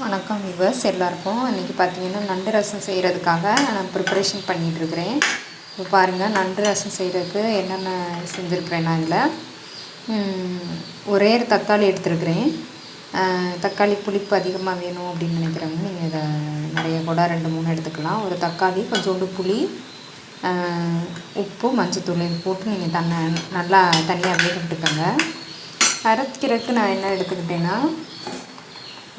வணக்கம் வியூவர்ஸ் எல்லாருக்கும். இன்றைக்கி பார்த்தீங்கன்னா நண்டு ரசம் செய்கிறதுக்காக நான் ப்ரிப்பரேஷன் பண்ணிகிட்ருக்கிறேன். இப்போ பாருங்கள், நண்டு ரசம் செய்கிறதுக்கு என்னென்ன செஞ்சுருக்கிறேன். நான் இதில் ஒரே ஒரு தக்காளி எடுத்துருக்கிறேன். தக்காளி புளிப்பு அதிகமாக வேணும் அப்படின்னு நினைக்கிறவங்க நீங்கள் இதை நிறைய கூட 2-3 எடுத்துக்கலாம். ஒரு தக்காளி, கொஞ்சோண்டு புளி, உப்பு, மஞ்சத்தூள் இது போட்டு நீங்கள் நல்லா தனியாக வேக விட்டுக்கோங்க. அரைக்கிறதுக்கு நான் என்ன எடுத்துக்கிட்டேன்னா,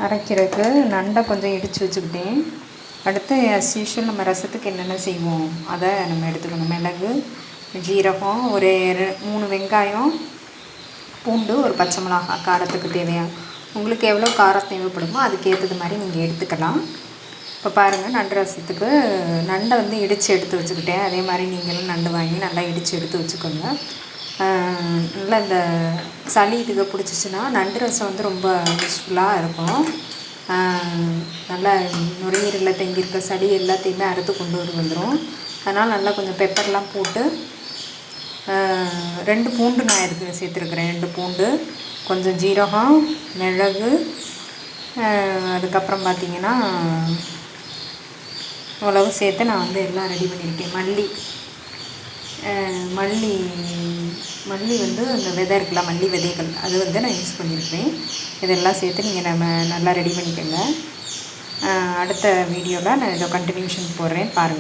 அரைக்கிறதுக்கு நண்டை கொஞ்சம் இடித்து வச்சுக்கிட்டேன். அடுத்து அஸ் யூஷுவல் நம்ம ரசத்துக்கு என்னென்ன செய்வோம் அதை நம்ம எடுத்துக்கணும். மிளகு, ஜீரகம், ஒரு 3 வெங்காயம், பூண்டு, ஒரு பச்சை மிளகாய், காரத்துக்கு தேவையான உங்களுக்கு எவ்வளோ காரம் தேவைப்படுமோ அதுக்கேற்றது மாதிரி நீங்கள் எடுத்துக்கலாம். இப்போ பாருங்கள், நண்டு ரசத்துக்கு நண்டை இடித்து எடுத்து வச்சுக்கிட்டேன். அதே மாதிரி நீங்களும் நண்டு வாங்கி நல்லா இடித்து எடுத்து வச்சுக்கோங்க. நல்லா இந்த சளி இதுக்கு பிடிச்சிச்சின்னா நண்டு ரசம் ரொம்ப யூஸ்ஃபுல்லாக இருக்கும். நல்லா நுரையீரலில் தங்கியிருக்க சளி எல்லாத்தையுமே அறுத்து கொண்டு வந்துடும். அதனால் நல்லா கொஞ்சம் பெப்பர்லாம் போட்டு 2 பூண்டு நான் சேர்த்துருக்குறேன். 2 பூண்டு, கொஞ்சம் ஜீரகம், மிளகு, அதுக்கப்புறம் பார்த்திங்கன்னா அவ்வளவு சேர்த்து நான் எல்லாம் ரெடி பண்ணியிருக்கேன். மல்லி அந்த விதை இருக்குல்ல, மல்லி விதைகள், அது நான் யூஸ் பண்ணியிருக்கேன். இதெல்லாம் சேர்த்து நீங்கள் நம்ம நல்லா ரெடி பண்ணிக்கோங்க. அடுத்த வீடியோவில் நான் இதை கண்டினியூஷன் போடுறேன், பாருங்கள்.